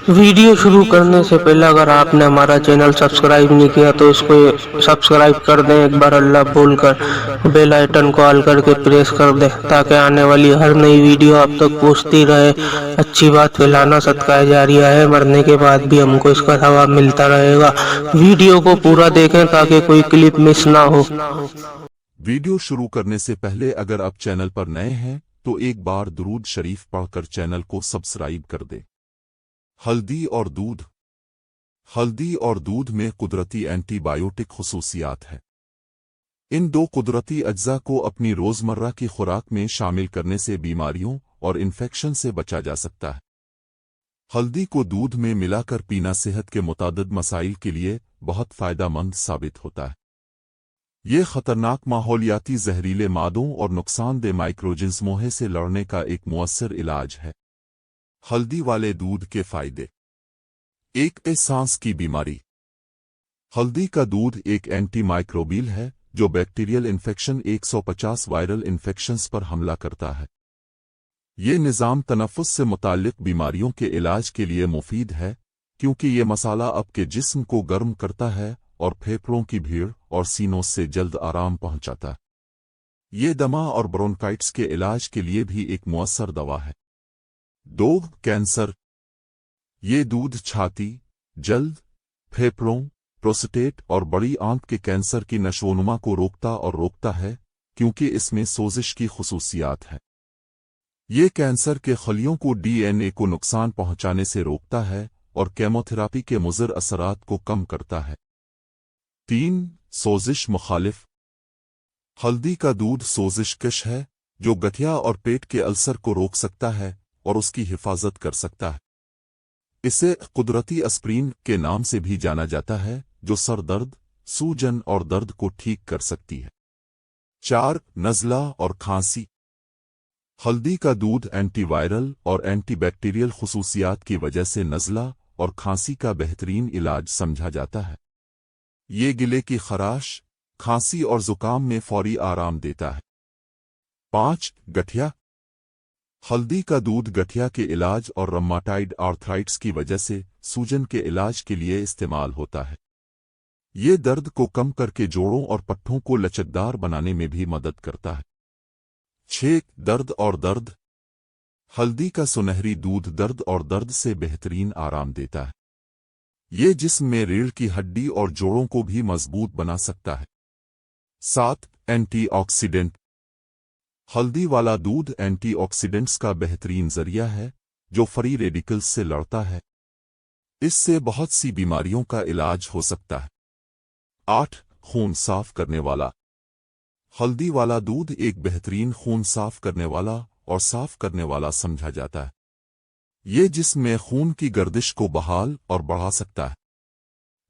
Video शुरू करने से पहले अगर आपने हमारा चैनल सब्सक्राइब नहीं किया तो इसको सब्सक्राइब कर दें, एक बार अल्लाह बोलकर बेल आइटन को ऑल करके प्रेस कर दें ताकि आने वाली हर नई वीडियो आप तक पहुंचती रहे। अच्छी बात फैलाना सदका जारिया है, मरने के बाद भी हमको इसका सवाब मिलता रहेगा। वीडियो को पूरा देखें ताकि कोई क्लिप मिस ना हो। वीडियो शुरू करने से पहले अगर आप चैनल पर नए हैं तो एक बार दुरूद शरीफ पढ़कर चैनल को सब्सक्राइब कर दें। हल्दी और दूध। हल्दी और दूध में कुदरती एंटीबायोटिक खुसूसियात है। इन दो कुदरती अज्जा को अपनी रोजमर्रा की खुराक में शामिल करने से बीमारियों और इन्फेक्शन से बचा जा सकता है। हल्दी को दूध में मिलाकर पीना सेहत के मुतादिद मसाइल के लिए बहुत फायदेमंद साबित होता है। ये खतरनाक माहौलियाती जहरीले मादों और नुकसानदेह माइक्रोजिन्समोहे से लड़ने का एक मुअस्सर इलाज है। हल्दी वाले दूध के फायदे। एक सांस की बीमारी। हल्दी का दूध एक एंटी माइक्रोबियल है जो बैक्टीरियल इन्फेक्शन 150 वायरल इन्फेक्शंस पर हमला करता है। ये निज़ाम तनफ़ुस से मुताल्लिक़ बीमारियों के इलाज के लिए मुफीद है क्योंकि ये मसाला आपके जिस्म को गर्म करता है और फेफड़ों की भीड़ और सीनों से जल्द आराम पहुंचाता है। ये दमा और ब्रोंकाइटिस के इलाज के लिए भी एक मुअस्सर दवा है। 2. कैंसर। ये दूध छाती, जल्द, फेफड़ों, प्रोस्टेट और बड़ी आंत के कैंसर की नशोनुमा को रोकता है क्योंकि इसमें सोजिश की खुसूसियात है। ये कैंसर के खलियों को डीएनए को नुकसान पहुंचाने से रोकता है और केमोथेरापी के मुज़र असरात को कम करता है। 3. सोजिश मुखालिफ। हल्दी का दूध सोजिश कश है जो गठिया और पेट के अल्सर को रोक सकता है और उसकी हिफाजत कर सकता है। इसे कुदरती एस्प्रिन के नाम से भी जाना जाता है जो सर दर्द, सूजन और दर्द को ठीक कर सकती है। 4. नज़ला और खांसी। हल्दी का दूध एंटीवायरल और एंटीबैक्टीरियल खुसूसियात की वजह से नज़ला और खांसी का बेहतरीन इलाज समझा जाता है। ये गिले की खराश, खांसी और जुकाम में फौरी आराम देता है। 5. गठिया। हल्दी का दूध गठिया के इलाज और रम्माटाइड आर्थराइटिस की वजह से सूजन के इलाज के लिए इस्तेमाल होता है। ये दर्द को कम करके जोड़ों और पट्ठों को लचकदार बनाने में भी मदद करता है। 6. दर्द और दर्द। हल्दी का सुनहरी दूध दर्द और दर्द से बेहतरीन आराम देता है। ये जिस्म में रीढ़ की हड्डी और जोड़ों को भी मजबूत बना सकता है। 7. एंटीऑक्सीडेंट। हल्दी वाला दूध एंटीऑक्सीडेंट्स का बेहतरीन जरिया है जो फ्री रेडिकल्स से लड़ता है। इससे बहुत सी बीमारियों का इलाज हो सकता है। 8. खून साफ करने वाला। हल्दी वाला दूध एक बेहतरीन खून साफ करने वाला और साफ करने वाला समझा जाता है। ये जिस्म में खून की गर्दिश को बहाल और बढ़ा सकता है।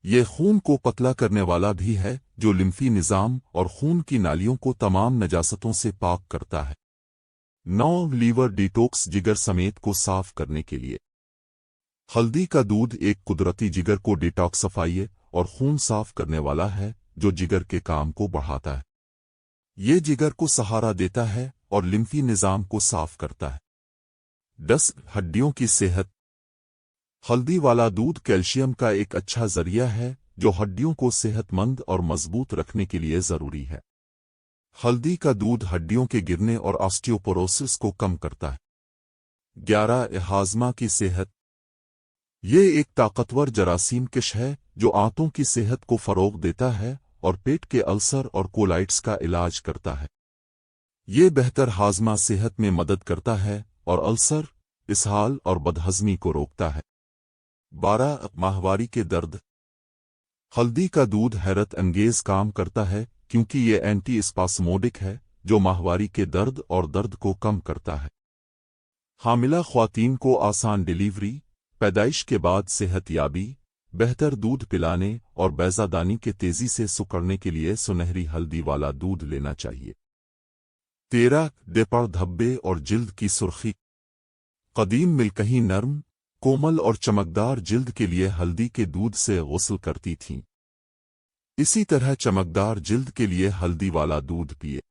ये खून को पतला करने वाला भी है जो लिम्फी निज़ाम और खून की नालियों को तमाम नजासतों से पाक करता है। 9. Liver detox. जिगर समेत को साफ करने के लिए हल्दी का दूध एक कुदरती जिगर को डिटॉक्सिफाई और खून साफ करने वाला है जो जिगर के काम को बढ़ाता है। ये जिगर को सहारा देता है और लिम्फी निज़ाम को साफ करता है। 10. हड्डियों की सेहत। हल्दी वाला दूध कैल्शियम का एक अच्छा जरिया है जो हड्डियों को सेहतमंद और मजबूत रखने के लिए जरूरी है। हल्दी का दूध हड्डियों के गिरने और ऑस्टियोपोरोसिस को कम करता है। 11. हाजमा की सेहत। ये एक ताकतवर जरासीम कश है जो आंतों की सेहत को फरोग देता है और पेट के अल्सर और कोलाइट्स का इलाज करता है। ये बेहतर हाजमा सेहत में मदद करता है और अल्सर, इसहाल और बदहजमी को रोकता है। 12. माहवारी के दर्द। हल्दी का दूध हैरत अंगेज काम करता है क्योंकि ये एंटी स्पास्मोडिक है जो माहवारी के दर्द और दर्द को कम करता है। हामिला ख्वातीन को आसान डिलीवरी, पैदाइश के बाद सेहतयाबी, बेहतर दूध पिलाने और बैज़ादानी के तेजी से सुकड़ने के लिए सुनहरी हल्दी वाला दूध लेना चाहिए। 13. डेपड़ धब्बे और जिल्द की सुर्खी। कदीम मिल्कही नर्म, कोमल और चमकदार जिल्द के लिए हल्दी के दूध से गुस्ल करती थीं। इसी तरह चमकदार जिल्द के लिए हल्दी वाला दूध पिए।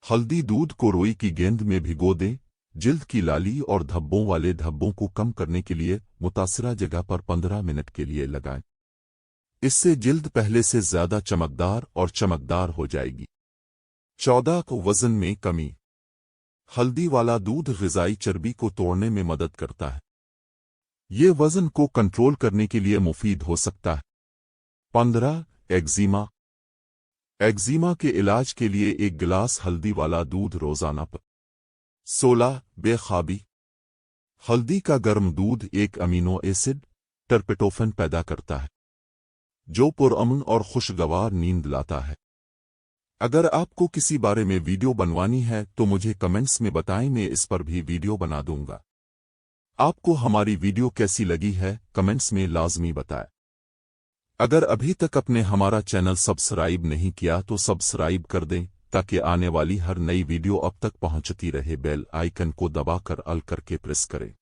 हल्दी दूध को रुई की गेंद में भिगो दें जिल्द की लाली और धब्बों वाले धब्बों को कम करने के लिए मुतासिरा जगह पर 15 मिनट के लिए लगाएं। इससे जिल्द पहले से ज्यादा चमकदार और चमकदार हो जाएगी। 14 को वजन में कमी। हल्दी वाला दूध ग़िज़ाई चर्बी को तोड़ने में मदद करता है। ये वजन को कंट्रोल करने के लिए मुफीद हो सकता है। 15 एक्जिमा। एक्जिमा के इलाज के लिए 1 गिलास हल्दी वाला दूध रोजाना पर। 16 बेख्वाबी। हल्दी का गर्म दूध एक अमीनो एसिड टर्पेटोफेन पैदा करता है जो पुरअमन और खुशगवार नींद लाता है। अगर आपको किसी बारे में वीडियो बनवानी है तो मुझे कमेंट्स में बताएं, मैं इस पर भी वीडियो बना दूंगा। आपको हमारी वीडियो कैसी लगी है कमेंट्स में लाजमी बताएं। अगर अभी तक आपने हमारा चैनल सब्सक्राइब नहीं किया तो सब्सक्राइब कर दें ताकि आने वाली हर नई वीडियो अब तक पहुंचती रहे। बेल आइकन को दबाकर ऑल करके प्रेस करें।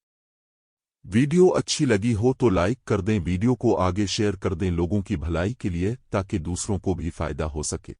वीडियो अच्छी लगी हो तो लाइक कर दें, वीडियो को आगे शेयर कर दें लोगों की भलाई के लिए ताकि दूसरों को भी फायदा हो सके।